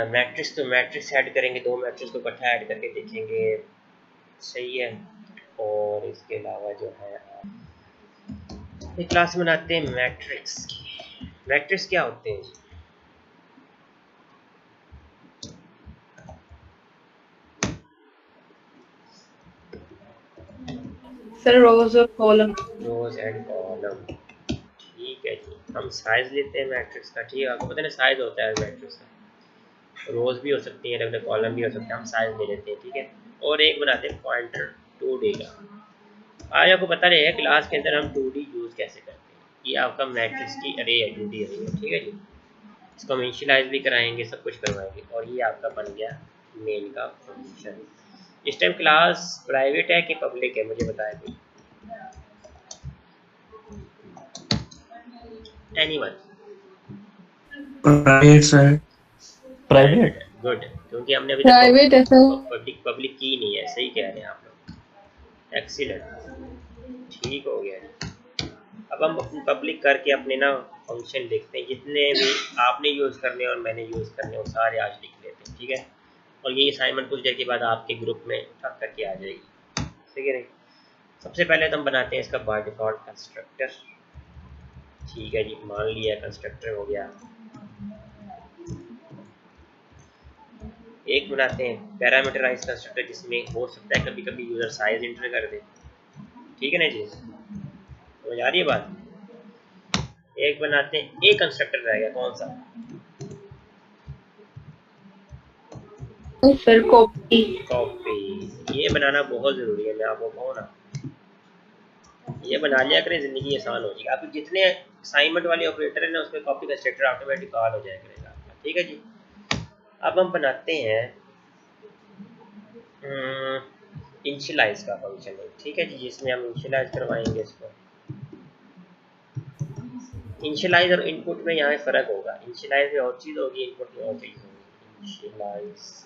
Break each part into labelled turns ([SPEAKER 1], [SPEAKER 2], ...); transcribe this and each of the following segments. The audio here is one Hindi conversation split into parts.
[SPEAKER 1] मैट्रिक्स तो मैट्रिक्स ऐड करेंगे, दो मैट्रिक्स को इकट्ठा ऐड करके देखेंगे, सही है। और इसके अलावा जो है एक क्लास बनाते हैं मैट्रिक्स की। मैट्रिक्स क्या होते हैं?
[SPEAKER 2] सर रोज और कॉलम।
[SPEAKER 1] रोज एंड कॉलम, ठीक है जी। हम साइज लेते हैं मैट्रिक्स का, ठीक है। आपको पता है साइज होता है मैट्रिक्स का, रोज भी हो सकती है, अलग कॉलम भी हो सकते हैं, हम साइज ले लेते हैं, ठीक है। और एक बनाते हैं पॉइंटर 2D का। आज आपको पता रहेगा क्लास के अंदर हम 2D यूज कैसे करते हैं। ये आपका मैट्रिक्स की अरे है, 2D अरे है, ठीक है जी। इसको हम इनिशियलाइज भी कराएंगे, सब कुछ करवाएंगे। और ये आपका बन गया मेन का फंक्शन। इस टाइम क्लास प्राइवेट है कि पब्लिक है, मुझे बताया कोई? Anyone?
[SPEAKER 3] Private sir.
[SPEAKER 1] Private
[SPEAKER 3] private.
[SPEAKER 1] है, गुड। क्योंकि हमने अभी तक
[SPEAKER 2] प्राइवेट है सर।
[SPEAKER 1] पब्लिक पब्लिक की नहीं है, सही कह रहे हैं आप लोग, एक्सीलेंट, ठीक हो गया। अब हम पब्लिक करके अपने ना फंक्शन लिखते हैं, जितने भी आपने यूज़ करने और मैंने यूज़ करने वो सारे आज लिख लेते हैं, ठीक है। और ये असाइनमेंट कुछ देर के बाद आपके ग्रुप में ठक करके आ जाएगी, ठीक है नहीं। सबसे पहले तो हम बनाते हैं इसका बाय डिफॉल्ट कंस्ट्रक्टर, ठीक है जी। मान लिया कंस्ट्रक्टर हो गया। एक बनाते हैं पैरामीटराइज कंस्ट्रक्टर, जिसमें हो सकता है कभी कभी यूज़र साइज इंटर कर दे, ठीक है ना जी, समझ आ रही है बात। एक बनाते हैं, एक कंस्ट्रक्टर रहेगा, कौन सा?
[SPEAKER 2] Sir copy.
[SPEAKER 1] कॉपी। ये बनाना बहुत ज़रूरी है, मैं आपको कहूँ ना, ये बना लिया करें, ज़िंदगी आसान हो जाएगी। आप जितने असाइनमेंट वाले ऑपरेटर है ना, उसमें कॉपी कंस्ट्रक्टर ऑटोमेटिक कॉल हो जाया करेगा आपका, ठीक है जी। अब हम बनाते हैं इनिशियलाइज का फंक्शन है, ठीक है जी, जिसमें हम इनिशियलाइज करवाएंगे इसको। इनिशियलाइज और इनपुट में यहाँ फ़र्क होगा, इनिशियलाइज में और चीज़ होगी, इनपुट में और चीज़ होगी। इनिशियलाइज,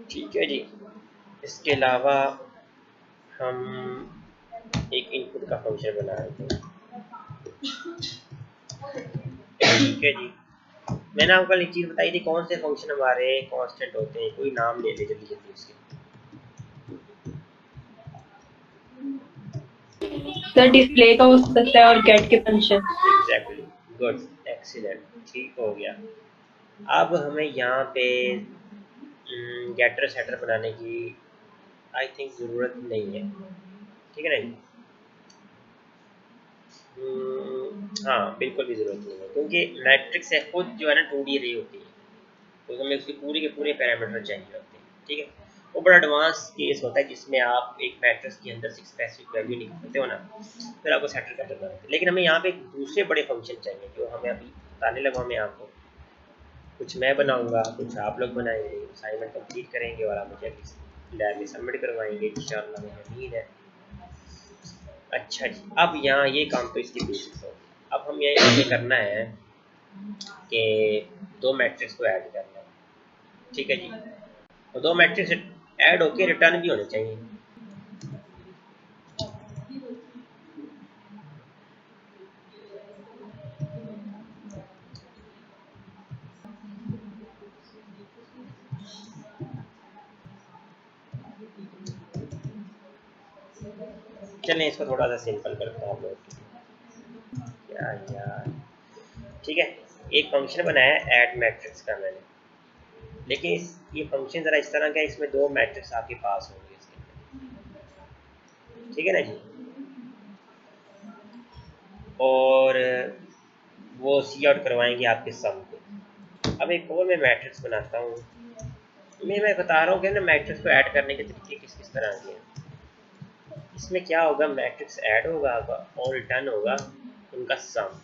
[SPEAKER 1] ठीक है जी। इसके अलावा हम एक इनपुट का फंक्शन बना रहे थे, ठीक है जी। मैंने आपको एक चीज़ बताई थी, कौन से फंक्शन हमारे कांस्टेंट होते हैं, कोई नाम ले ले जल्दी जल्दी उसके।
[SPEAKER 2] सर डिस्प्ले का हो सकता है और गेट के फंक्शन।
[SPEAKER 1] एग्जैक्टली, गुड, एक्सीलेंट, ठीक हो गया। अब हमें यहाँ पे गेटर सेटर बनाने की आई थिंक ज़रूरत नहीं है, ठीक है ना जी। हाँ, बिल्कुल भी ज़रूरत नहीं है, क्योंकि मैट्रिक्स है खुद जो है ना 2D रे होती है, तो हमें उसके पूरे के पूरे पैरामीटर चाहिए होते हैं, ठीक है। वो बड़ा एडवांस केस होता है जिसमें आप एक मैट्रिक्स के अंदर से स्पेसिफिक वैल्यू निकालते हो ना, फिर आपको सेटल कर देना होता है। लेकिन हमें यहाँ पे दूसरे बड़े फंक्शन चाहिए, जो हमें अभी बताने लगा मैं आपको। कुछ मैं बनाऊंगा, कुछ आप लोग बनाएंगे, असाइनमेंट कंप्लीट करेंगे और आप मुझे लैब में सबमिट करवाएंगे इंशाल्लाह, मुझे उम्मीद है। अच्छा जी, अब यहाँ ये काम तो इसकी बेसिस हो। अब हम ये करना है कि दो मैट्रिक्स को ऐड करना है, ठीक है जी। और दो मैट्रिक्स ऐड होके रिटर्न भी होने चाहिए। चलें इसको थोड़ा सा सिंपल करते हैं आप लोग, क्या यार, ठीक है। एक फंक्शन बनाया है ऐड मैट्रिक्स का मैंने, लेकिन ये फंक्शन ज़रा इस तरह का है, इसमें दो मैट्रिक्स आपके पास होंगे इसके अंदर, ठीक है ना जी। और वो सी आउट करवाएंगे आपके सम को। अब एक और मैं मैट्रिक्स बनाता हूँ, मैं बता रहा हूँ कि ना मैट्रिक्स को ऐड करने के तरीके किस किस तरह के हैं। इसमें क्या होगा, मैट्रिक्स ऐड होगा और रिटर्न होगा उनका सम।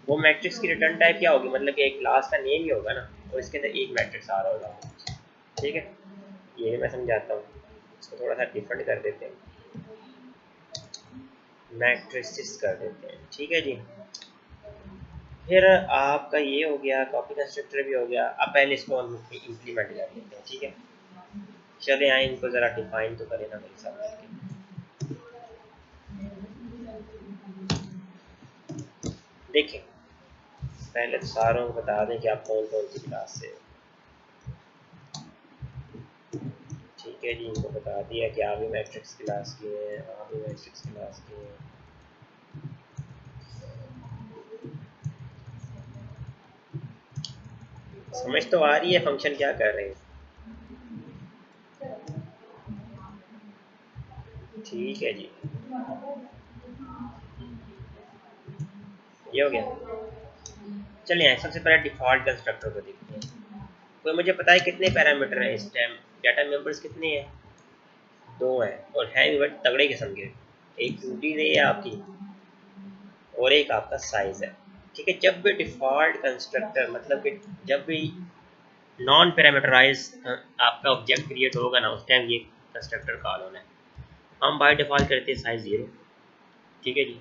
[SPEAKER 1] वो मैट्रिक्स की रिटर्न टाइप क्या होगी, मतलब कि एक क्लास का नेम ही होगा ना, और इसके अंदर एक मैट्रिक्स आ रहा होगा, ठीक है। ये मैं समझाता हूँ, इसको थोड़ा सा डिफरेंट कर देते हैं, मैट्रिसेस कर देते हैं, ठीक है जी। फिर आपका ये हो गया, कॉपी कंस्ट्रक्टर भी हो गया। अब पहले इसको हम इम्प्लीमेंट कर देते हैं, ठीक है। चले आए, इनको ज़रा डिफाइन तो करें ना मेरे साथ। देखें, पहले तो सारों को बता दें कि आप कौन कौन सी क्लास से हो। ठीक है जी, इनको बता दिया कि आप भी मैट्रिक्स क्लास के हैं, आप भी मैट्रिक्स क्लास के हैं। समझ तो आ रही है फंक्शन क्या कर रहे हैं? ठीक है जी, ये हो गया। चलिए सबसे पहले डिफ़ॉल्ट कंस्ट्रक्टर को देखते हैं। कोई मुझे पता है कितने पैरामीटर हैं इस टाइम? डाटा मेंबर्स कितने हैं? 2 हैं और हैं भी बड़े तगड़े किस्म के। एक टूटी रही है आपकी और एक आपका साइज है। ठीक है, जब भी डिफ़ॉल्ट कंस्ट्रक्टर मतलब कि जब भी नॉन पैरामीटराइज आपका ऑब्जेक्ट क्रिएट होगा ना, उस टाइम ये कंस्ट्रक्टर कॉल होना है। हम बाय डिफ़ॉल्ट करते हैं साइज 0। ठीक है जी,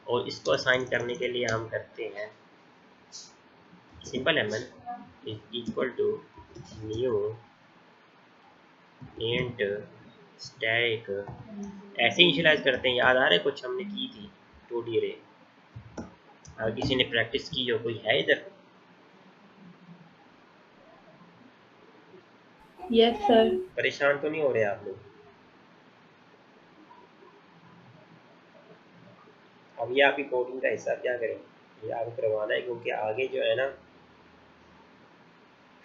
[SPEAKER 1] और इसको असाइन करने के लिए हम करते हैं simple mn is equal to new int stack. ऐसे इनिशियलाइज करते हैं, याद आ रहा है कुछ हमने की थी 2D रे। अगर किसी ने प्रैक्टिस की हो, कोई है इधर?
[SPEAKER 2] Yes sir.
[SPEAKER 1] परेशान तो नहीं हो रहे आप लोग? अब ये आपकी कोडिंग का हिस्सा क्या करें, ये आपको करवाना है, क्योंकि आगे जो है ना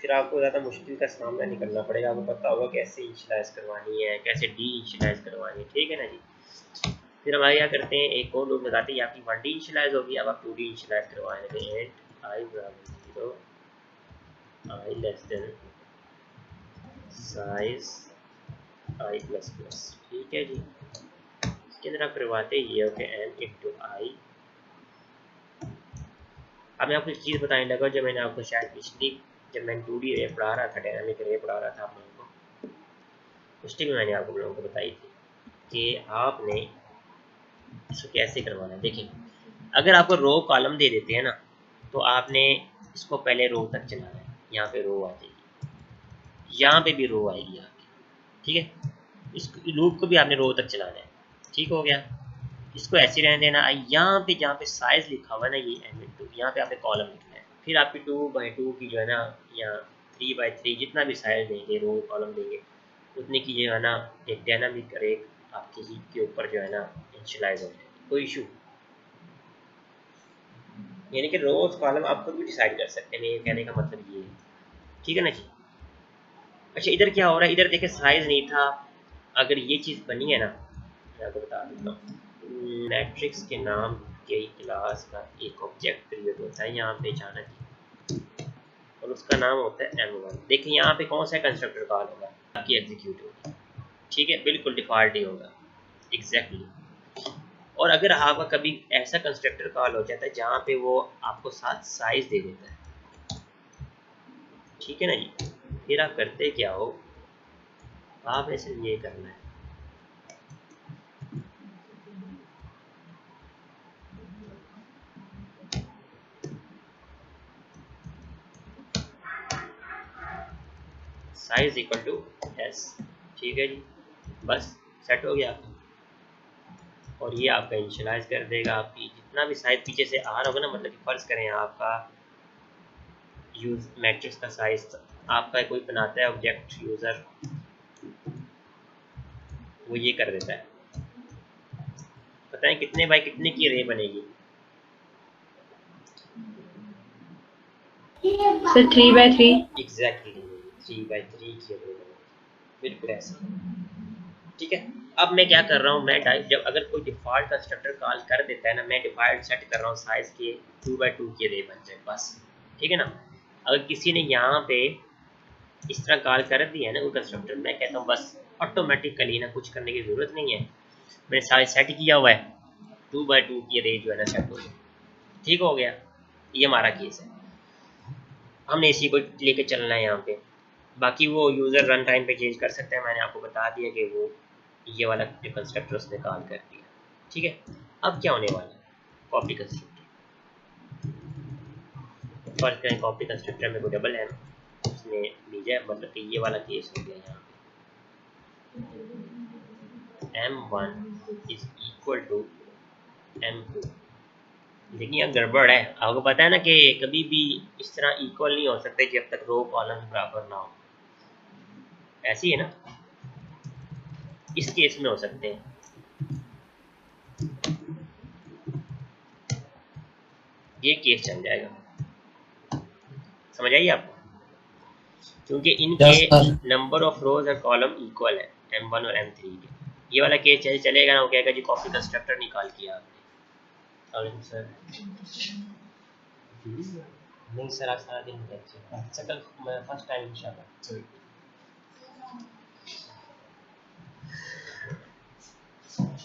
[SPEAKER 1] फिर आपको ज़्यादा मुश्किल का सामना नहीं करना पड़ेगा। आपको पता होगा कैसे इनिशियलाइज करवानी है, कैसे डी इनिशियलाइज करवानी है। ठीक है ना जी। फिर हम आगे क्या करते हैं, एक और लूप लगाते हैं। आपकी 1D इनिशियलाइज होगी, अब आप 2D इनिशियलाइज करवाएंगे। एंड आई बराबर 0, आई लेस देन साइज आई प्लस प्लस। ठीक है जी, इसके अंदर आप करवाते ये हो कि एन इंटू आई। अब मैं आपको एक चीज़ बताने लगा जो मैंने आपको शायद पिछली, जब मैंने 2D रे पढ़ा रहा था, डायनामिक रे पढ़ा रहा था आप लोगों को, उस टाइम मैंने आप लोगों को बताई थी कि आपने इसको कैसे करवाना है। देखिए, अगर आपको रो कॉलम दे देते हैं ना, तो आपने इसको पहले रो तक चलाना है। यहाँ पे रो आ जाएगी, यहाँ पे भी रो आएगी आपकी। ठीक है, इस लूप को भी आपने रो तक चलाना है। ठीक हो गया, इसको ऐसे रहने देना। यहाँ पे जहाँ पे साइज लिखा हुआ है ना, ये m/2, यहाँ पे आपने कॉलम लिखना है। फिर आपकी 2x2 की जो है ना, या 3x3 जितना भी साइज देंगे, रो कॉलम देंगे, उतने की जो है ना एक डायनामिक रेट आपकी हीप के ऊपर जो है ना इनिशियलाइज हो जाएगी। कोई इशू, यानी कि रोज कॉलम आप खुद भी डिसाइड कर सकते हैं। मेरे कहने का मतलब ये है। ठीक है ना जी। अच्छा, इधर क्या हो रहा है? इधर देखें साइज नहीं था। अगर ये चीज़ बनी है ना, मैं आपको बता देता हूँ। मैट्रिक्स के नाम के क्लास का एक ऑब्जेक्ट क्रिएट होता है यहाँ पे अचानक, और उसका नाम होता है m1। देखिए यहाँ पे कौन सा कंस्ट्रक्टर कॉल होगा, आपकी एग्जीक्यूट होगी। ठीक है, बिल्कुल डिफॉल्ट ही होगा, एग्जैक्टली। और अगर आपका कभी ऐसा कंस्ट्रक्टर कॉल हो जाता है जहाँ पे वो आपको साथ साइज दे देता है, ठीक है ना जी, फिर आप करते क्या हो, आपने सिर्फ ये करना है, साइज इक्वल टू एस। ठीक है जी, बस सेट हो गया आपका। और ये आपका इनिशियलाइज कर देगा आपकी जितना भी साइज पीछे से आ रहा होगा ना, मतलब कि फर्ज करें आपका यूज मैट्रिक्स का साइज आपका कोई बनाता है ऑब्जेक्ट यूजर, वो ये कर देता है। पता है कितने बाय कितने की रे बनेगी?
[SPEAKER 2] Sir 3x3।
[SPEAKER 1] एग्जैक्टली 3x3 की रे बनेगी, बिल्कुल ऐसा। ठीक है, अब मैं क्या कर रहा हूँ, मैं जब अगर कोई डिफ़ॉल्ट कंस्ट्रक्टर कॉल कर देता है ना, मैं डिफ़ॉल्ट सेट कर रहा हूँ साइज के 2x2 के रे बन जाए बस। ठीक है ना। अगर किसी ने यहाँ पे इस तरह कॉल कर दिया है ना कोई कंस्ट्रक्टर, मैं कहता हूँ बस ऑटोमेटिकली ना कुछ करने की ज़रूरत नहीं है, मैंने साइज सेट किया हुआ है, 2x2 की रे जो है ना सेट हो जाए। ठीक हो गया, ये हमारा केस है, हमने इसी को लेके चलना है यहाँ पे। बाकी वो यूज़र रन टाइम पे चेंज कर सकते हैं, मैंने आपको बता दिया कि वो ये वाला जो कंस्ट्रक्टर उसने कॉल कर दिया। ठीक है, अब क्या होने वाला है, कॉपी कंस्ट्रक्टर। फर्स्ट करें कॉपी कंस्ट्रक्टर में कोई डबल एम उसने भेजा है, मतलब कि ये वाला केस हो गया यहाँ पे m1 is equal to m2। लेकिन यहाँ गड़बड़ है, आपको पता है ना कि कभी भी इस तरह इक्वल नहीं हो सकते जब तक रो कॉलम बराबर ना हो। ऐसी है ना, इस केस में हो सकते हैं। ये केस चल जाएगा, समझ आइए आपको, क्योंकि इनके
[SPEAKER 3] यस सर।
[SPEAKER 1] नंबर ऑफ रोज और कॉलम इक्वल है M1 और M3 के। ये वाला केस चलेगा ना, वो कहेगा जी कॉपी कंस्ट्रक्टर निकाल किया आपने। सर नहीं सर, आज सारा दिन अच्छा, कल फर्स्ट टाइम इंशाल्लाह।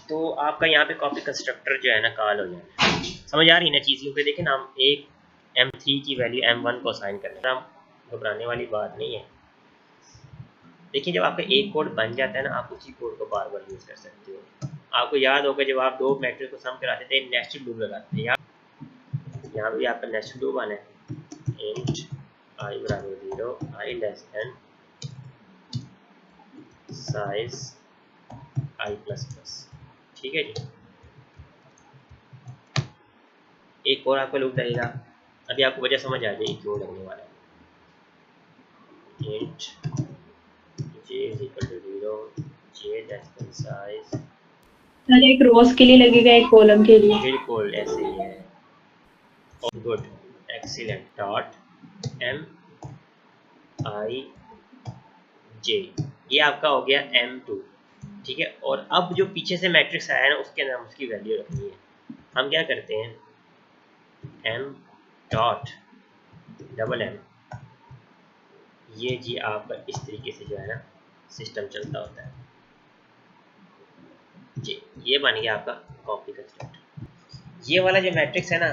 [SPEAKER 1] तो आपका यहाँ पे कॉपी कंस्ट्रक्टर जो है ना कॉल हो जाना है। समझ आ रही है ना चीज़ों पे? देखें ना, हम एक M3 की वैल्यू M1 को असाइन कर रहे हैं, घबराने वाली बात नहीं है। देखिए जब आपका एक कोड बन जाता है ना, आप उसी कोड को बार बार यूज़ कर सकते हो। आपको याद होगा जब आप दो मैट्रिक्स को सम कराते थे, नेस्टेड लूप लगाते थे, यहाँ भी आपका नेस्टेड लूप आना है। इंट I बराबर 0, I less than size I plus plus. ठीक है जी, एक और आपका लूप लगेगा। अभी आपको वजह समझ आ जाएगी क्यों लगने वाला है। int j is equal to 0, j less than size।
[SPEAKER 2] Sir एक रोज के लिए लगेगा, एक कॉलम के लिए।
[SPEAKER 1] बिल्कुल ऐसे ही है। Good, excellent. Dot m i j, ये आपका हो गया M2। ठीक है, और अब जो पीछे से मैट्रिक्स आया है ना, उसके नाम उसकी वैल्यू रखनी है। हम क्या करते हैं, m डॉट डबल m, ये जी आपका इस तरीके से जो है ना सिस्टम चलता होता है जी। ये बन गया आपका कॉपी कंस्ट्रक्टर। ये वाला जो मैट्रिक्स है ना,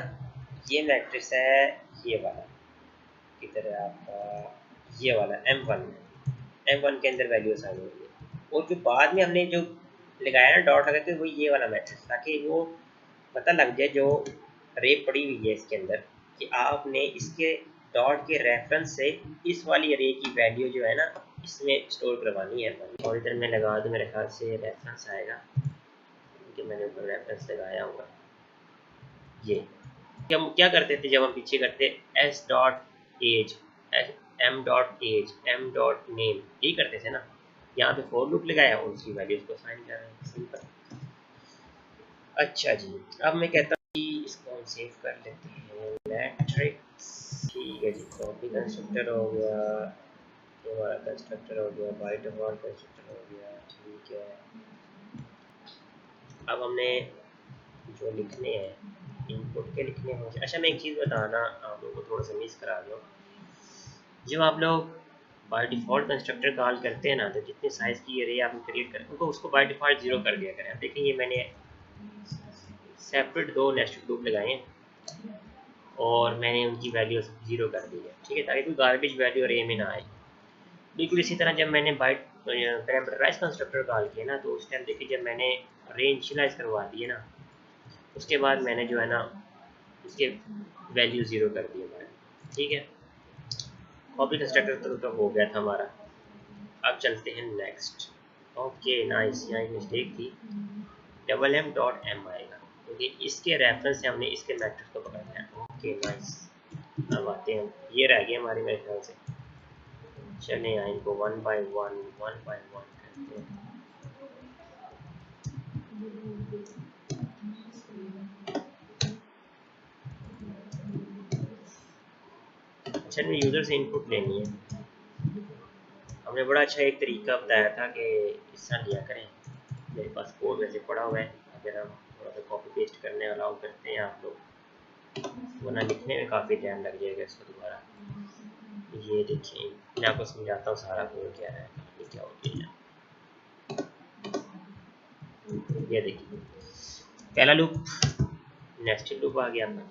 [SPEAKER 1] ये मैट्रिक्स है ये वाला, किधर है आपका, ये वाला M1। M1 के अंदर वैल्यू असाइन हो रही है, और जो बाद में हमने जो लगाया ना डॉट लगा के, वो ये वाला मैट्रिक्स, ताकि वो पता लग जाए जो रे पड़ी हुई है इसके अंदर, कि आपने इसके डॉट के रेफरेंस से इस वाली रे की वैल्यू जो है ना इसमें स्टोर करवानी है। और इधर मैं लगा दूँ, मेरे ख्याल से रेफरेंस आएगा, क्योंकि मैंने ऊपर रेफरेंस लगाया होगा। ये हम क्या करते थे जब हम पीछे करते, S dot age, M dot age, M dot name, यही करते थे ना। यहाँ पे फॉर लूप लगाया और उसकी वैल्यूज को साइन कर रहे हैं, सिंपल। अच्छा जी, अब मैं कहता हूँ कि इसको हम सेव कर लेते हैं, मैट्रिक्स। ठीक है जी, कॉपी कंस्ट्रक्टर हो गया, ये हमारा कंस्ट्रक्टर हो गया, बाय डिफॉल्ट कंस्ट्रक्टर हो गया। ठीक है, अब हमने जो लिखने हैं इनपुट के लिखने हैं। अच्छा, मैं एक चीज़ बताना आप लोगों को थोड़ा सा मिस करा दूँ। जब आप लोग बाय डिफ़ॉल्ट कंस्ट्रक्टर कॉल करते हैं ना, तो जितने साइज़ की एरे आप क्रिएट करते हैं उनको उसको बाय डिफ़ॉल्ट 0 कर दिया करें। देखिए ये मैंने सेपरेट दो नेस्टेड लूप लगाए हैं और मैंने उनकी वैल्यू 0 कर दी है। ठीक है, ताकि कोई गार्बेज वैल्यू अरे में ना आए। बिल्कुल इसी तरह जब मैंने बाय पैरामीटराइज कंस्ट्रक्टर कॉल किया ना, तो उस टाइम देखिए जब मैंने अरे इनिशियलाइज करवा दिए ना, उसके बाद मैंने जो है ना इसके वैल्यू 0 कर दी हमारे। ठीक है, कॉपी कंस्ट्रक्टर तो हो गया था हमारा। अब चलते हैं नेक्स्ट। ओके नाइस, यहाँ एक मिस्टेक थी, डबल एम डॉट एम आएगा, क्योंकि इसके रेफरेंस से हमने इसके मैट्रिक्स को पकड़ना है। ओके नाइस, अब आते हैं, ये रह गए हमारे मेरे ख्याल से। चलें यहाँ इनको वन बाय वन करते हैं। अच्छा, में यूज़र से इनपुट लेनी है। हमने बड़ा अच्छा एक तरीका बताया था कि इस तरह लिया करें। मेरे पास कोड वैसे पड़ा हुआ है, अगर हम थोड़ा सा कॉपी पेस्ट करने अलाउ करते हैं आप लोग, वरना लिखने में काफ़ी टाइम लग जाएगा इसको दोबारा। ये देखिए, मैं आपको समझाता हूँ सारा कोड क्या है, ये क्या होती है। ये देखिए, पहला लूप नेस्टेड लूप आ गया था।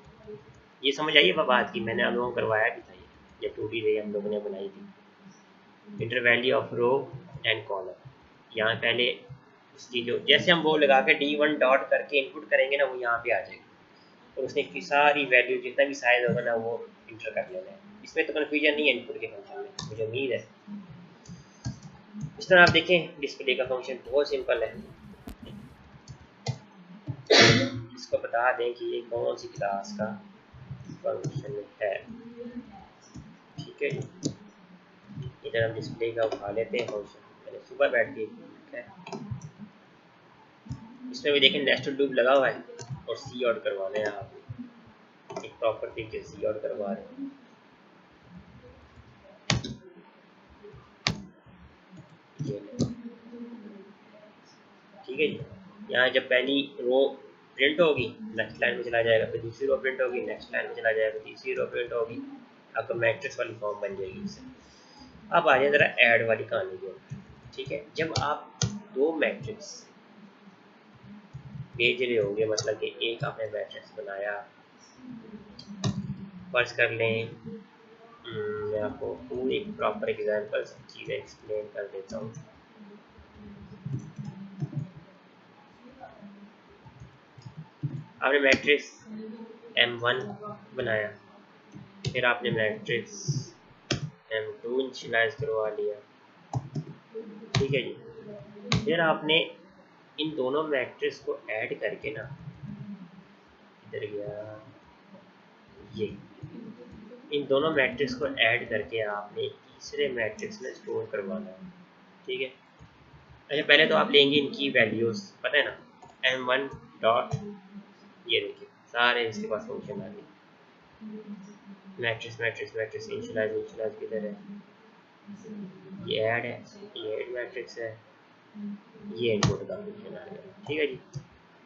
[SPEAKER 1] ये समझ आइए बात की, मैंने आप लोगों को करवाया भी था ये, जब 2D रे हम लोगों ने बनाई थी। Inter value of row and column, यहाँ पहले उसकी जो, जैसे हम वो लगा के D1 डॉट करके इनपुट करेंगे ना, वो यहाँ पे आ जाएगी, और उसने की सारी वैल्यू जितना भी साइज होगा ना वो इंटर कर लेना है। इसमें तो कन्फ्यूजन नहीं है इनपुट के फंक्शन में, मुझे उम्मीद है। इस तरह आप देखें डिस्प्ले का फंक्शन बहुत सिंपल है। इसको बता दें कि ये कौन सी क्लास का फंक्शन है। ठीक है जी, इधर हम डिस्प्ले का उठा लेते हैं फंक्शन। मैंने सुबह बैठ के है, इसमें भी देखें नेस्टेड लूप लगा हुआ है और सी आउट करवाना है। आप एक प्रॉपर तरीके से सी आउट करवा रहे हैं। ये ठीक है जी, यहाँ जब पहली रो प्रिंट होगी नेक्स्ट लाइन में चला जाएगा, फिर दूसरी रो प्रिंट होगी नेक्स्ट लाइन में चला जाएगा, तीसरी रो प्रिंट होगी, आपका मैट्रिक्स वाली फॉर्म बन जाएगी इससे। अब आ जाए जरा ऐड वाली कहानी के ऊपर। ठीक है, जब आप दो मैट्रिक्स भेज रहे होंगे, मतलब कि एक आपने मैट्रिक्स बनाया, फर्ज कर लें मैं आपको पूरी प्रॉपर एग्जांपल सब चीज़ें एक्सप्लेन कर देता हूँ। आपने मैट्रिक्स M1 बनाया, फिर आपने मैट्रिक्स M2 इनिशियलाइज करवा लिया। ठीक है जी, फिर आपने इन दोनों मैट्रिक्स को ऐड करके ना, इधर गया ये, इन दोनों मैट्रिक्स को ऐड करके आपने तीसरे मैट्रिक्स में स्टोर करवाना है। ठीक है, अच्छा पहले तो आप लेंगे इनकी वैल्यूज, पता है ना, M1 डॉट, ये देखिए सारे इसके पास फंक्शन आ गए, matrix matrix matrix initialise initialise किधर है, ये ऐड है, ये ऐड मैट्रिक्स है, ये इनपुट का फंक्शन आ गया। ठीक है जी,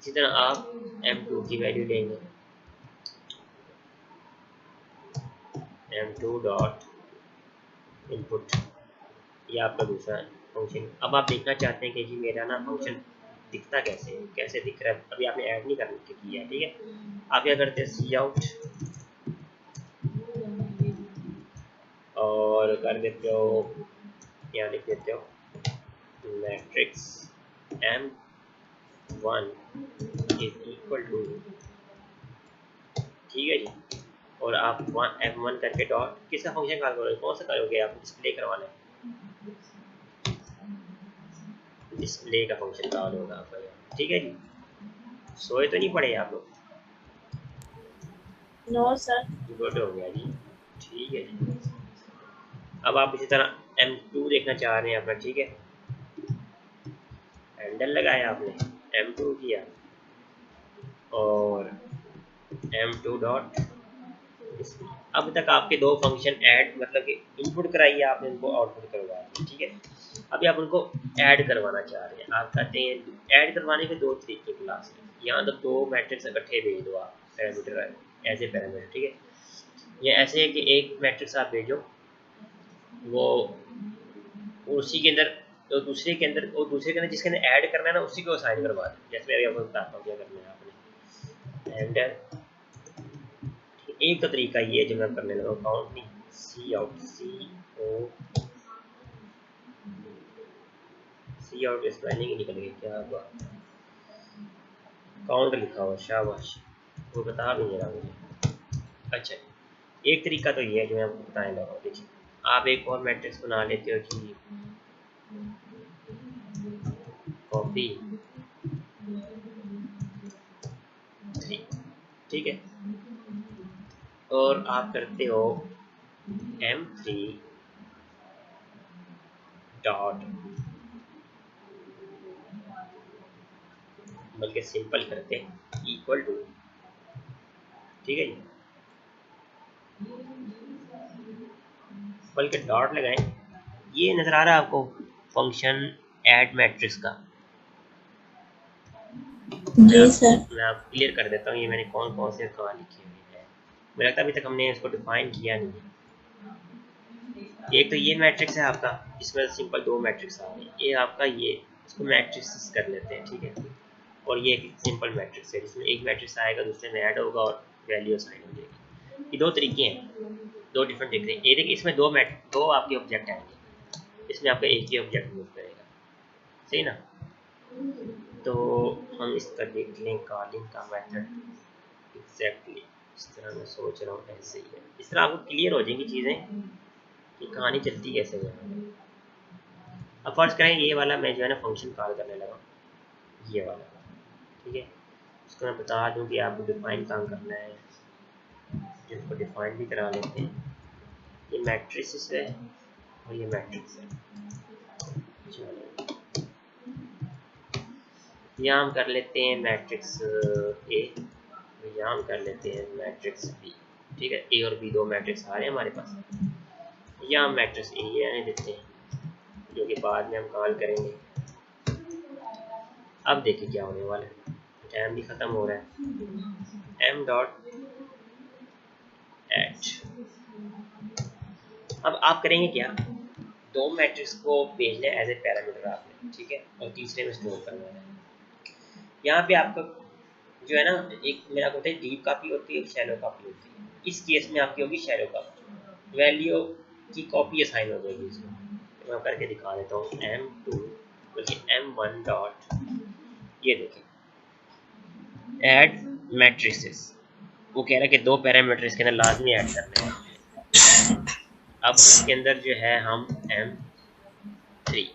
[SPEAKER 1] इसी तरह आप M2 की वैल्यू लेंगे, M2 डॉट इनपुट, ये आपका दूसरा फंक्शन। अब आप देखना चाहते हैं कि जी मेरा ना फंक्शन दिखता कैसे है, कैसे दिख रहा है, अभी आपने ऐड नहीं करने किया है। ठीक है, आप क्या करते हैं, सी आउट और कर देते हो, यहाँ लिख देते हो matrix M1 is equal to, ठीक है जी, और आप M1 करके डॉट किसका फंक्शन कॉल करोगे, कौन सा करोगे, आप डिस्प्ले करवाना है, डिस्प्ले का फंक्शन कॉल होगा आपका। ठीक है जी, सोए तो नहीं पड़े आप लोग?
[SPEAKER 2] No sir.
[SPEAKER 1] गुड हो गया जी, ठीक है जी। अब आप इसी तरह M2 देखना चाह रहे हैं अपना। ठीक है, हैंडल लगाया आपने, M2 किया और M2 डॉट डिस्प्ले। अब तक आपके दो फंक्शन ऐड, मतलब कि इनपुट कराइए आपने, उनको आउटपुट करवाया। ठीक है, अभी आप उनको ऐड करवाना चाह रहे हैं। आप कहते हैं ऐड करवाने के दो तरीके क्लास में, यहाँ तो दो मैट्रिक्स इकट्ठे भेज दो आप, पैरामीटर ऐसे पैरामीटर। ठीक है, ये ऐसे है कि एक मैट्रिक्स आप भेजो, वो उसी के अंदर, तो दूसरे के अंदर, और दूसरे के अंदर जिसके अंदर ऐड करना है ना, उसी को असाइन करवा दें। जैसे मैं अभी आपको बताता हूँ क्या करना है आपने, एंड एक तो तरीका ये है जो मैं करने लगा, काउंट नहीं, सी आउट, सी आउट स्पेलिंग ही निकल गई, क्या हुआ, काउंट लिखा हुआ, शाबाश, वो बता भी नहीं रहा मुझे। अच्छा, एक तरीका तो ये है जो मैं आपको बताने लगा। देखिए, आप एक और मैट्रिक्स बना लेते हो जी, कॉपी 3, ठीक है, और आप करते हो M3 डॉट, बल्कि सिंपल करते हैं इक्वल टू। ठीक है जी, बल्कि डॉट लगाएं, ये नजर आ रहा है आपको फंक्शन ऐड मैट्रिक्स का।
[SPEAKER 2] जी सर।
[SPEAKER 1] मैं आप क्लियर कर देता हूँ ये मैंने कौन कौन से कहाँ लिखे हुए हैं। मुझे लगता है अभी तक हमने इसको डिफाइन किया नहीं है। एक तो ये मैट्रिक्स है आपका, इसमें सिंपल दो मैट्रिक्स आ रहे हैं, ये आपका ये, इसको मैट्रिक्स कर लेते हैं। ठीक है, और ये एक सिंपल मैट्रिक्स है जिसमें एक मैट्रिक्स आएगा, दूसरे में ऐड होगा और वैल्यू असाइन हो जाएगी। ये दो तरीके हैं, दो डिफरेंट दिख रहे हैं। ये देखिए, इसमें दो आपके ऑब्जेक्ट आएंगे, इसमें आपका एक ही ऑब्जेक्ट मूव करेगा, सही ना। तो हम इसका देख लें, कॉलिंग का मेथड एग्जैक्टली इस तरह मैं सोच रहा हूँ, ऐसे ही है। इस तरह आपको क्लियर हो जाएंगी चीज़ें कि कहानी चलती कैसे है। अब फर्ज करें ये वाला मैं जो है ना फंक्शन कॉल करने लगा, ये वाला। ठीक है, उसको मैं बता दूं कि आपको डिफाइन कहाँ करना है, जिसको डिफाइन भी करा लेते हैं। ये मैट्रिक्स है और ये मैट्रिक्स है। चलो यहाँ हम कर लेते हैं मैट्रिक्स ए, यहाँ हम कर लेते हैं मैट्रिक्स बी। ठीक है, ए और बी दो मैट्रिक्स आ रहे हैं हमारे पास। यहाँ हम मैट्रिक्स ए रहने देते हैं, जो कि बाद में हम कॉल करेंगे। अब देखिए क्या होने वाला है, टाइम भी खत्म हो रहा है। M dot H. अब आप करेंगे क्या, दो मैट्रिक्स को भेजना है एज ए पैरामीटर आपने, ठीक है, और तीसरे में स्टोर करना है। यहाँ पे आपका जो है ना, एक मेरा होता है डीप कॉपी होती है, एक शैलो कॉपी होती है। इस केस में आपकी होगी शैलो कॉपी, वैल्यू की कॉपी असाइन हो जाएगी इसमें। तो मैं करके दिखा देता हूँ, m2 बल्कि m1 डॉट, ये देखिए ऐड मैट्रिसेस, वो कह रहा है कि दो पैरामीटर इसके अंदर लाजमी ऐड करने हैं। अब इसके अंदर जो है हम m3,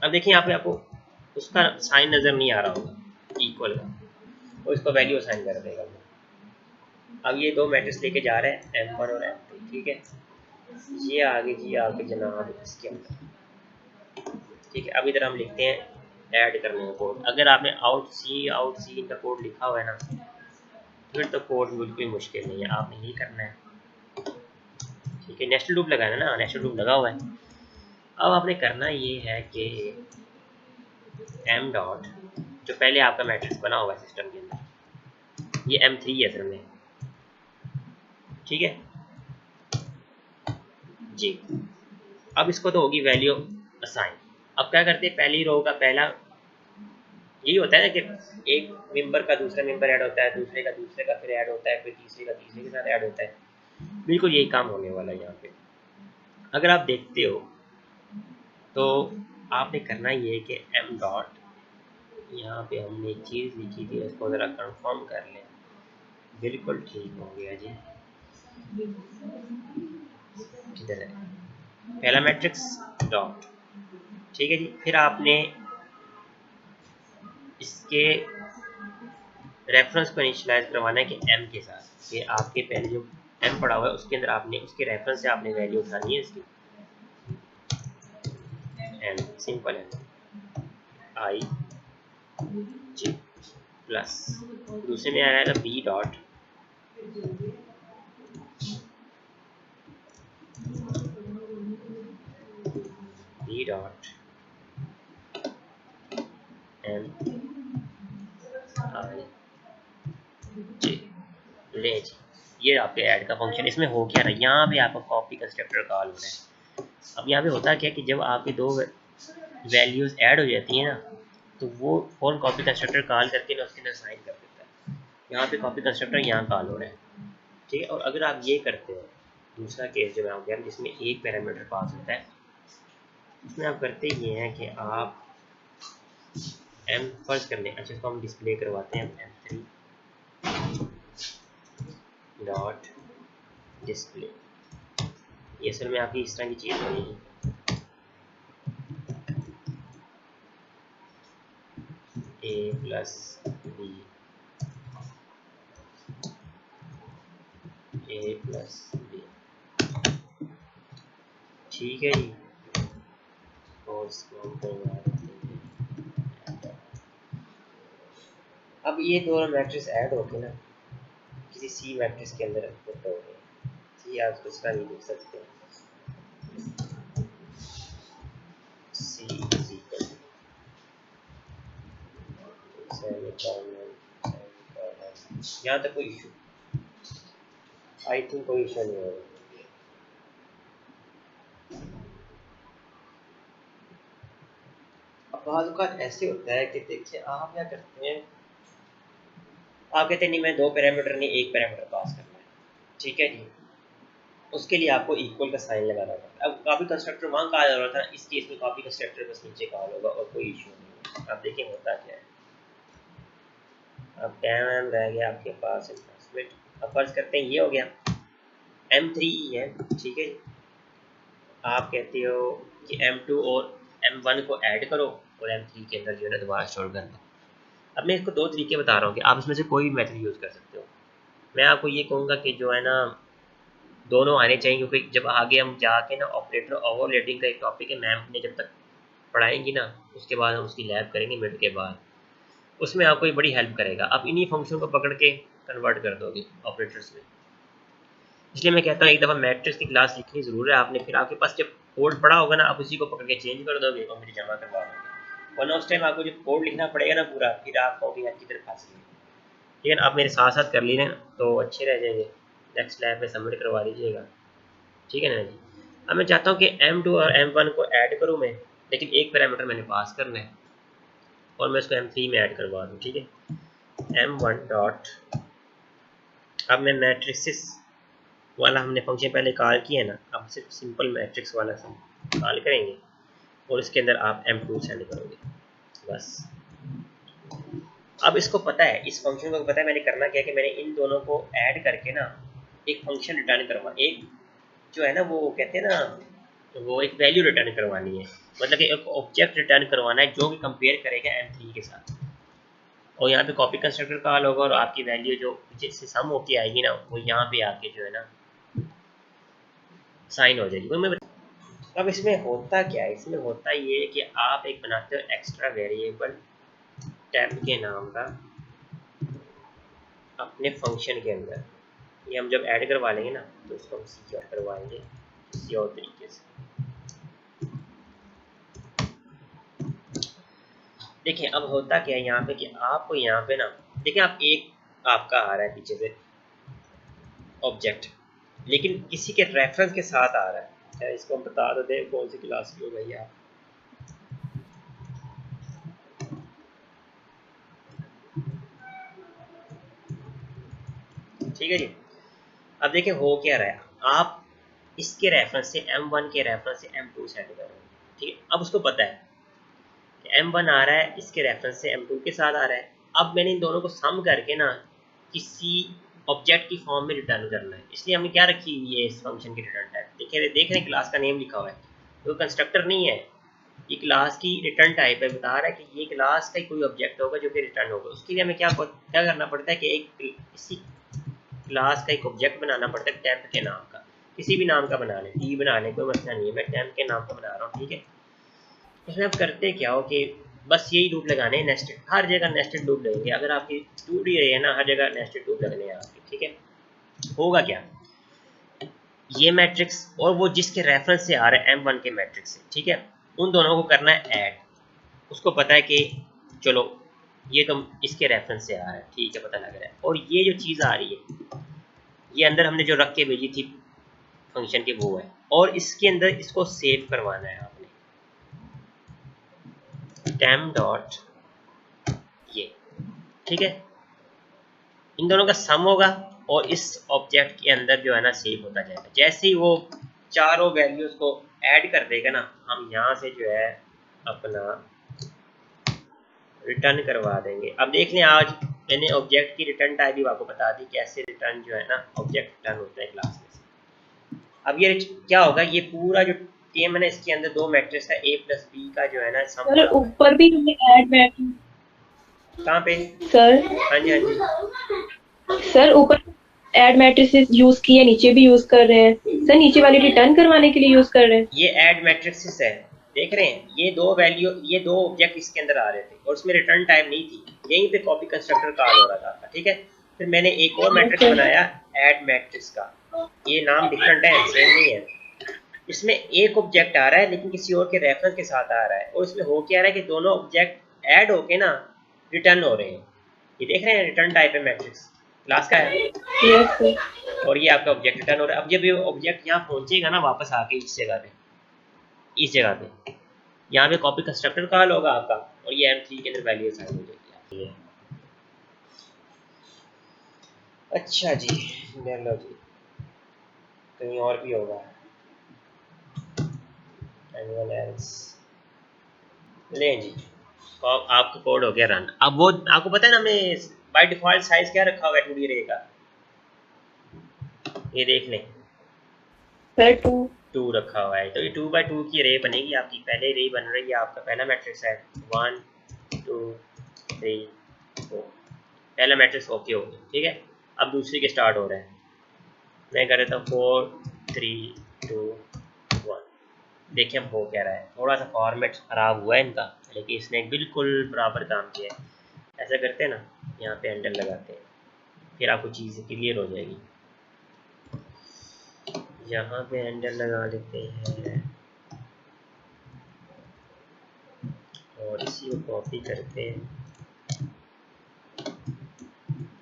[SPEAKER 1] अब देखिए यहाँ पे आपको उसका साइन नज़र नहीं आ रहा होगा इक्वल का, और इसको वैल्यू असाइन कर देगा। अब ये दो मैट्रिक्स लेके जा रहे हैं m1 और m2, ठीक है। ये आगे जी आगे जनाब इसके अंदर, ठीक है। अब इधर हम लिखते हैं ऐड करने का कोड। अगर आपने आउट सी का कोड लिखा हुआ है ना, फिर तो कोड बिल्कुल मुश्किल नहीं है, आपने यही करना है, ठीक है। नेस्टेड लूप लगाना ना, नेस्टेड लूप लगा हुआ है। अब आपने करना ये है कि m डॉट, जो पहले आपका मैट्रिक्स बना हुआ है सिस्टम के अंदर, ये m3 है असल में, ठीक है जी। अब इसको तो होगी वैल्यू असाइन। अब क्या करते हैं, पहली रो का पहला, यही होता है ना कि एक मेंबर का दूसरा मेंबर ऐड होता है, दूसरे का दूसरे का फिर ऐड होता है, फिर तीसरे का तीसरे के साथ ऐड होता है। बिल्कुल यही काम होने वाला है यहाँ पे। अगर आप देखते हो तो आपने करना ये है कि एम डॉट, यहाँ पे हमने एक चीज़ लिखी थी, उसको ज़रा कंफर्म कर लें। बिल्कुल ठीक हो गया जी, किधर है पहला मैट्रिक्स डॉट, ठीक है जी। फिर आपने इसके रेफरेंस को इनिशियलाइज करवाना है कि एम के साथ, कि आपके पहले जो एम पड़ा हुआ है उसके अंदर आपने उसके रेफरेंस से आपने वैल्यू उठानी है इसकी, एम सिंपल है आई जी प्लस, दूसरे में आ रहा है बी डॉट एम आई जी ले जी। ये आपके ऐड का फंक्शन। इसमें हो क्या रहा है, यहाँ पे आपका कॉपी कंस्ट्रक्टर कॉल हो रहा है। अब यहाँ पे होता क्या कि जब आपकी दो वैल्यूज ऐड हो जाती हैं ना, तो वो फॉर कॉपी कंस्ट्रक्टर कॉल करके ना उसके अंदर साइन कर देता है। यहाँ पे कॉपी कंस्ट्रक्टर यहाँ कॉल हो रहा है, ठीक है। और अगर आप ये करते हो, दूसरा केस जो मैं हो गया जिसमें एक पैरामीटर पास होता है, उसमें आप करते ये हैं कि आप एम फर्ज कर लें, अच्छा इसको हम डिस्प्ले करवाते हैं m3 डॉट डिस्प्ले। ये असल में आपकी इस तरह की चीज़ बनेगी, ए प्लस बी, ए प्लस बी, ठीक है जी। और इसको हम करवा देते हैं। अब ये दोनों मैट्रिक्स ऐड होके ना किसी सी मैट्रिक्स के अंदर होते हो गए, सी आप कुछ का नहीं लिख सकते, सी इज इक्वल यहाँ तक कोई इशू, आई थिंक कोई इशू नहीं होगा। अब बाज़ औक़ात ऐसे होता है कि देखिए आप क्या करते हैं, आप कहते हैं नहीं मैं दो पैरामीटर नहीं एक पैरामीटर पास करना है, ठीक है जी। उसके लिए आपको इक्वल का साइन लगाना पड़ता है। अब कॉपी कंस्ट्रक्टर वहाँ कहा जा रहा था, इस केस में कॉपी कंस्ट्रक्टर बस नीचे कॉल होगा और कोई इशू नहीं है। आप देखें होता क्या है। अब टाइम रह गया आपके पास इन्वेस्टमेंट, अब फर्ज करते हैं ये हो गया m3 है, ठीक है। आप कहते हो कि m2 और m1 को ऐड करो और m3 के अंदर जो है ना दोबारा स्टोर कर दो। अब मैं इसको दो तरीके बता रहा हूँ कि आप इसमें से कोई भी मेथड यूज़ कर सकते हो। मैं आपको ये कहूँगा कि जो है ना दोनों आने चाहिए, क्योंकि जब आगे हम जाके ना ऑपरेटर ओवरलोडिंग का एक टॉपिक है, मैम ने जब तक पढ़ाएंगी ना उसके बाद हम उसकी लैब करेंगे मिड के बाद, उसमें आपको ये बड़ी हेल्प करेगा। आप इन्हीं फंक्शन को पकड़ के कन्वर्ट कर दोगे ऑपरेटर्स में। इसलिए मैं कहता हूँ एक दफ़ा मैट्रिक्स की क्लास लिखनी ज़रूर है आपने, फिर आपके पास जब कोड पड़ा होगा ना आप उसी को पकड़ के चेंज कर दोगे और मुझे जमा करवा दोगे, वरना उस टाइम आपको जब कोड लिखना पड़ेगा ना पूरा, फिर आप कहोगे यार किधर फंस गए। ठीक है ना, आप मेरे साथ साथ कर लीजिए तो अच्छे रह जाएंगे। नेक्स्ट लैब में सबमिट करवा दीजिएगा, ठीक है ना जी। अब मैं चाहता हूँ कि M2 और M1 को ऐड करूँ मैं, लेकिन एक पैरामीटर मैंने पास करना है और मैं इसको M3 में ऐड करवा दूँ। ठीक है, M1 डॉट, अब मैं मैट्रिक्स वाला हमने फंक्शन पहले कॉल किया है ना, अब सिर्फ सिंपल मैट्रिक्स वाला से कॉल करेंगे और इसके अंदर आप M2 सेंड करोगे बस। अब इसको पता है, इस फंक्शन को पता है मैंने करना क्या है कि मैंने इन दोनों को ऐड करके ना एक फंक्शन रिटर्न करवा, एक जो है ना वो कहते हैं ना वो एक वैल्यू रिटर्न करवानी है, मतलब कि एक ऑब्जेक्ट रिटर्न करवाना है जो कि कंपेयर करेगा M3 के साथ। और यहाँ पे कॉपी कंस्ट्रक्टर कॉल होगा और आपकी वैल्यू जो जिससे सम होके आएगी ना वो यहाँ पे आके जो है ना साइन हो जाएगी। मैं अब इसमें होता क्या है, इसमें होता ये है कि आप एक बनाते हो एक्स्ट्रा वेरिएबल टेम्प के नाम का अपने फंक्शन के अंदर। ये हम जब ऐड करवा लेंगे ना तो उसको हम सिक्योर करवाएंगे किसी और तरीके से। देखिए अब होता क्या है यहाँ पे कि आपको यहाँ पे ना देखिए आप एक आपका आ रहा है पीछे से ऑब्जेक्ट, लेकिन किसी के रेफरेंस के साथ आ रहा है। चाहे इसको हम बता दो दें कौन सी क्लास की हो गई आप, ठीक है जी। अब देखिए हो क्या रहा है, आप इसके रेफरेंस से M1 के रेफरेंस से M2 सेट करोगे। ठीक है, अब उसको पता है कि M1 आ रहा है इसके रेफरेंस से M2 के साथ आ रहा है। अब मैंने इन दोनों को सम करके ना किसी ऑब्जेक्ट की फॉर्म में रिटर्न करना है, इसलिए हमने क्या रखी हुई है इस फंक्शन की रिटर्न टाइप। देखिए देख रहे हैं क्लास का नेम लिखा हुआ है, तो कंस्ट्रक्टर नहीं है, ये क्लास की रिटर्न टाइप है। बता रहा है कि ये क्लास का कोई ऑब्जेक्ट होगा जो कि रिटर्न होगा। उसके लिए हमें क्या करना पड़ता है कि एक इसी क्लास का एक ऑब्जेक्ट बनाना पड़ता है टेम्प के नाम का, किसी भी नाम का बना लें, टी बना लें, कोई मसला नहीं है, मैं टेम्प के नाम का बना रहा हूँ। ठीक है, इसमें आप करते क्या हो कि बस यही लूप लगाने हैं, नेस्टेड, हर जगह नेस्टेड लूप लगेंगे। अगर आपकी 2D रही है ना हर जगह नेस्टेड लूप लगने हैं आपके। ठीक है, होगा क्या, ये मैट्रिक्स और वो जिसके रेफरेंस से आ रहा है M1 के मैट्रिक्स से, ठीक है, उन दोनों को करना है ऐड। उसको पता है कि चलो ये तो इसके रेफरेंस से आ रहा है, ठीक है, पता लग रहा है। और ये जो चीज़ आ रही है ये अंदर हमने जो रख के भेजी थी फंक्शन के वो है, और इसके अंदर इसको सेव करवाना है आपने टेम्प डॉट ये। ठीक है, इन दोनों का सम होगा और इस ऑब्जेक्ट के अंदर जो है ना सेव होता जाएगा। जैसे ही वो चारों वैल्यूज को ऐड कर देगा ना हम यहाँ से जो है अपना रिटर्न करवा देंगे। अब देख लें आज मैंने ऑब्जेक्ट की रिटर्न टाइप भी आपको बता दी, कैसे रिटर्न जो है ना ऑब्जेक्ट रिटर्न होता है क्लास में से। अब ये क्या होगा, ये पूरा जो टीएम है ना इसके अंदर दो मैट्रिक्स है a प्लस बी का जो है ना सम।
[SPEAKER 2] सर ऊपर भी हमने ऐड मैट्रिक्स,
[SPEAKER 1] कहाँ पे
[SPEAKER 2] सर?
[SPEAKER 1] हाँ जी हाँ जी
[SPEAKER 2] सर ऊपर ऐड मैट्रिसेस यूज किए, नीचे भी यूज कर रहे हैं सर, नीचे वाली रिटर्न करवाने के लिए यूज कर रहे हैं।
[SPEAKER 1] ये ऐड मैट्रिक्स है, देख रहे हैं ये दो वैल्यू, ये दो ऑब्जेक्ट इसके अंदर आ रहे थे और उसमें रिटर्न टाइप नहीं थी, यहीं पे कॉपी कंस्ट्रक्टर कॉल हो रहा था। ठीक है, फिर मैंने एक और मैट्रिक्स बनाया ऐड मैट्रिक्स का, ये नाम डिफरेंट है, सेम नहीं है। इसमें एक ऑब्जेक्ट आ रहा है लेकिन किसी और के रेफरेंस के साथ आ रहा है, और इसमें हो क्या रहा है कि दोनों ऑब्जेक्ट ऐड होके ना रिटर्न हो रहे हैं। ये देख रहे हैं रिटर्न टाइप है मैट्रिक्स, क्लास का है।
[SPEAKER 2] Yes sir.
[SPEAKER 1] और ये आपका ऑब्जेक्ट रिटर्न हो रहा है। अब जब ये ऑब्जेक्ट यहाँ पहुंचेगा ना वापस आके इस जगह पे, इस जगह पे यहाँ पे कॉपी कंस्ट्रक्टर कॉल होगा आपका और ये M3 के अंदर वैल्यू असाइन हो जाएगी आपकी। अच्छा जी, देख लो जी, कहीं और भी होगा anyone else? ले जी, तो आपका कोड हो गया रन। अब वो आपको पता है ना हमने बाय डिफॉल्ट साइज क्या रखा हुआ है 2D रे का, ये देख लें
[SPEAKER 2] सर
[SPEAKER 1] 2 रखा हुआ है। तो ये 2x2 की रे बनेगी आपकी, पहले रे बन रही है, आपका पहला मैट्रिक्स है 1 2 3 को, पहला मैट्रिक्स ओके हो गया, ठीक है। अब दूसरी के स्टार्ट हो रहा है, मैं कर देता हूँ 4 3 2 1। देखिए अब हो क्या रहा है, थोड़ा सा फॉर्मेट ख़राब हुआ है इनका, लेकिन इसने बिल्कुल बराबर काम किया है। ऐसा करते हैं ना, यहाँ पे एंटर लगाते हैं, फिर आपको चीज़ क्लियर हो जाएगी। यहाँ पे एंटर लगा देते हैं और इसी को कॉपी करते हैं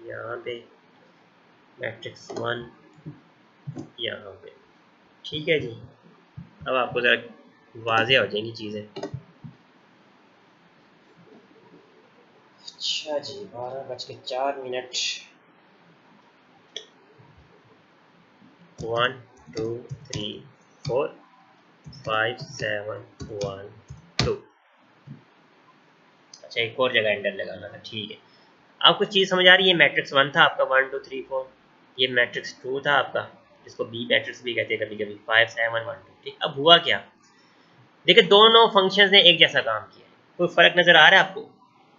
[SPEAKER 1] यहाँ पे, मैट्रिक्स 1 यहाँ पे, ठीक है जी। अब आपको ज़रा वाज़े हो जाएंगी चीज़ें। अच्छा जी, 12:04। 1 2 3 4 5 7 1 2। अच्छा, एक और जगह एंटर लगाना था, ठीक है। आपको चीज़ समझ आ रही है? मैट्रिक्स 1 था आपका 1 2 3 4, ये मैट्रिक्स 2 था आपका, जिसको बी मैट्रिक्स भी कहते हैं कभी कभी, 5 7 1 2, ठीक। अब हुआ क्या, देखिए दोनों फंक्शंस ने एक जैसा काम किया है। कोई फ़र्क नज़र आ रहा है आपको?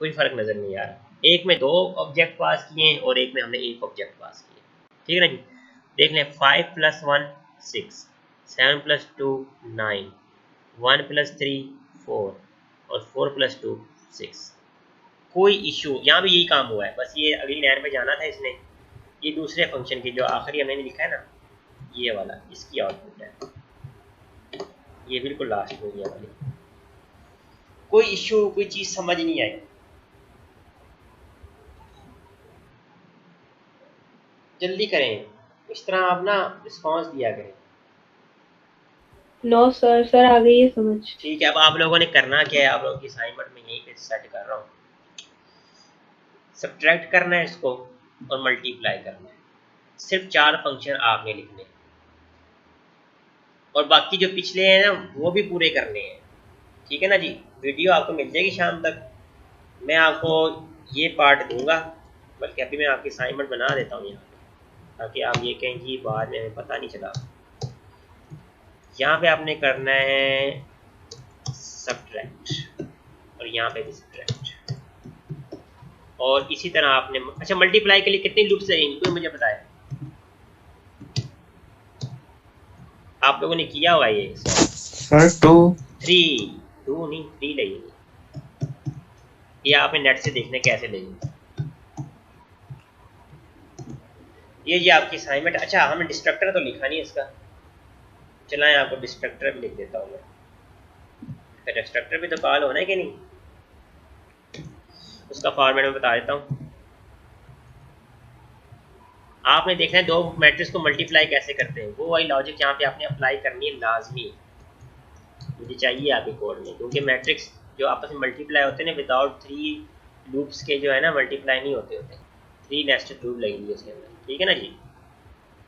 [SPEAKER 1] कोई फ़र्क नज़र नहीं आ रहा। एक में 2 ऑब्जेक्ट पास किए हैं और एक में हमने 1 ऑब्जेक्ट पास किया, ठीक है ना जी। देख लें, 5 + 1 6, 7 + 2 9, 1 + 3 4 और 4 + 2 6। कोई इशू, यहाँ भी यही काम हुआ है, बस ये अगली लाइन पे जाना था इसने। ये दूसरे फंक्शन की जो आखिरी हमने लिखा है ना, ये वाला, इसकी आउटपुट है, ये बिल्कुल लास्ट में ये वाली। कोई इशू, कोई चीज़ समझ नहीं आई, जल्दी करें, इस तरह आप ना रिस्पॉन्स दिया करें।
[SPEAKER 2] नो सर, सर आ गई है समझ।
[SPEAKER 1] ठीक है, अब आप लोगों ने करना क्या है, आप लोगों की असाइनमेंट में यहीं पे सेट कर रहा हूँ। सब्ट्रैक्ट करना है इसको और मल्टीप्लाई करना है, सिर्फ 4 फंक्शन आपने लिखने हैं और बाकी जो पिछले हैं ना वो भी पूरे करने हैं, ठीक है ना जी। वीडियो आपको मिल जाएगी शाम तक, मैं आपको ये पार्ट दूंगा, बल्कि अभी मैं आपकी असाइनमेंट बना देता हूँ यहाँ पे, ताकि आप ये कहें कि बाद में हमें पता नहीं चला। यहाँ पे आपने करना है सब्ट्रैक्ट और यहाँ पे भी सब्ट्रैक्ट, और इसी तरह आपने, अच्छा मल्टीप्लाई के लिए कितनी लूप्स लगेंगी कोई मुझे बताए? आप लोगों ने किया हुआ ये
[SPEAKER 3] सर 2
[SPEAKER 1] 3 2 नहीं 3 लगेंगी, ये आपने नेट से देखने कैसे लगेंगे। ये जी आपकी असाइनमेंट। अच्छा हमने डिस्ट्रक्टर तो लिखा नहीं इसका, चलाएं आपको डिस्ट्रक्टर भी लिख देता हूँ मैं। डिस्ट्रक्टर भी तो कॉल होना है कि नहीं, उसका फॉर्मेट में बता देता हूँ। आपने देखना है दो मैट्रिक्स को मल्टीप्लाई कैसे करते हैं, वो वही लॉजिक यहाँ पे आपने अप्लाई करनी है, लाजमी मुझे चाहिए आपके कोड में, क्योंकि मैट्रिक्स जो आपस में मल्टीप्लाई होते हैं ना विदाउट 3 लूप्स के जो है ना मल्टीप्लाई नहीं होते, 3 नेस्टेड लूप लगेंगे उसके अंदर, ठीक है ना जी।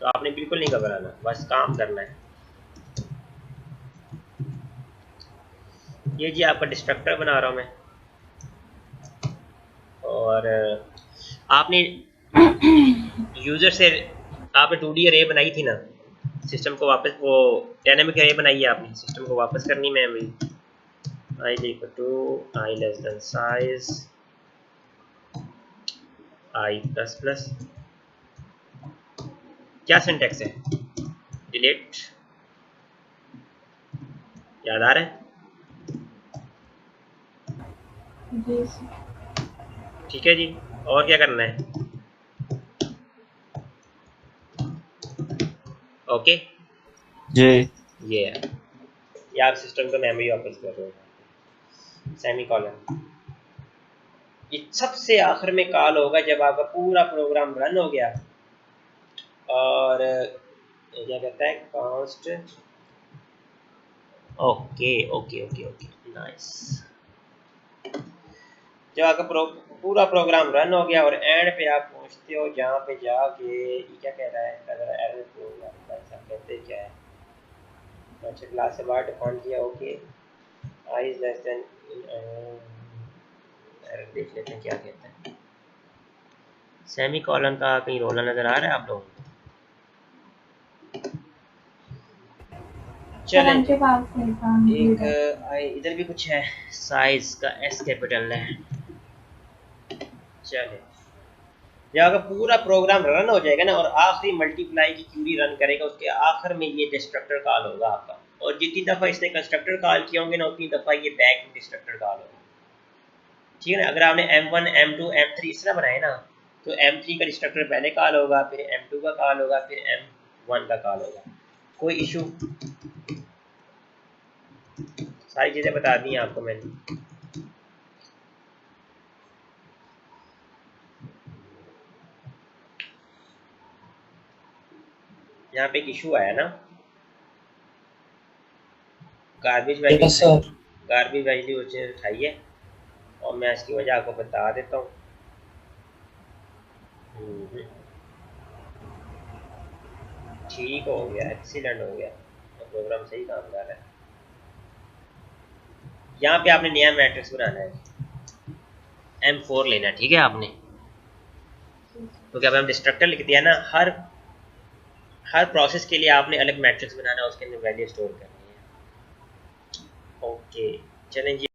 [SPEAKER 1] तो आपने बिल्कुल नहीं घबराना, बस काम करना है। ये जी आपका डिस्ट्रक्टर बना रहा हूँ मैं, और आपने यूज़र से आपने 2D अरे बनाई थी ना, सिस्टम को वापस, वो डायनामिक अरे बनाई है आपने, सिस्टम को वापस करनी memory, i equal to i less than size i plus plus, क्या सिंटेक्स है, डिलीट, याद आ रहा है?
[SPEAKER 2] जी
[SPEAKER 1] ठीक है जी, और क्या करना है? ओके
[SPEAKER 3] जी
[SPEAKER 1] ये है, ये आप सिस्टम का मेमोरी वापस कर रहे हो, सेमीकोलन। ये सबसे आखिर में कॉल होगा जब आपका पूरा प्रोग्राम रन हो गया और क्या कहता है const, okay okay okay okay nice. जब आपका पूरा प्रोग्राम रन हो गया और एंड पे आप पहुंचते हो जहाँ पे जाके ये क्या कह रहा है, अगर एरर प्रोग्राम ऐसा कहते क्या है, अच्छा क्लास से बाहर डिफाइन किया, okay I is less than, error देख लेते हैं क्या कहता है। सेमीकोलन का कहीं रोला नजर आ रहा है आप लोगों को? चलें, एक इधर भी कुछ है, साइज का एस कैपिटल है, चले, जब आपका पूरा प्रोग्राम रन हो जाएगा ना और आखिरी मल्टीप्लाई की क्यूरी रन करेगा, उसके आखिर में ये डिस्ट्रक्टर कॉल होगा आपका, और जितनी दफ़ा इसने कंस्ट्रक्टर कॉल किए होंगे ना उतनी दफ़ा ये बैक में डिस्ट्रक्टर कॉल होगा। ठीक है ना। अगर आपने M1 M2 M3 इस तरह बनाए ना, तो M3 का डिस्ट्रक्टर पहले कॉल होगा, फिर M2 का कॉल होगा, फिर M1 का कॉल होगा। कोई इशू? सारी चीज़ें बता दी हैं आपको मैंने। यहाँ पे एक इशू आया ना, garbage value,
[SPEAKER 3] yes sir.
[SPEAKER 1] Garbage value उठाइए और मैं इसकी वजह आपको बता देता हूँ। ठीक हो गया, एक्सीलेंट हो गया, तो प्रोग्राम सही काम कर रहा है। यहाँ पे आपने नया मैट्रिक्स बनाना है, M4 लेना है, ठीक है आपने, क्योंकि अब हम डिस्ट्रक्टर लिख दिया ना, हर प्रोसेस के लिए आपने अलग मैट्रिक्स बनाना है, उसके अंदर वैल्यू स्टोर करनी है। ओके चलें जी।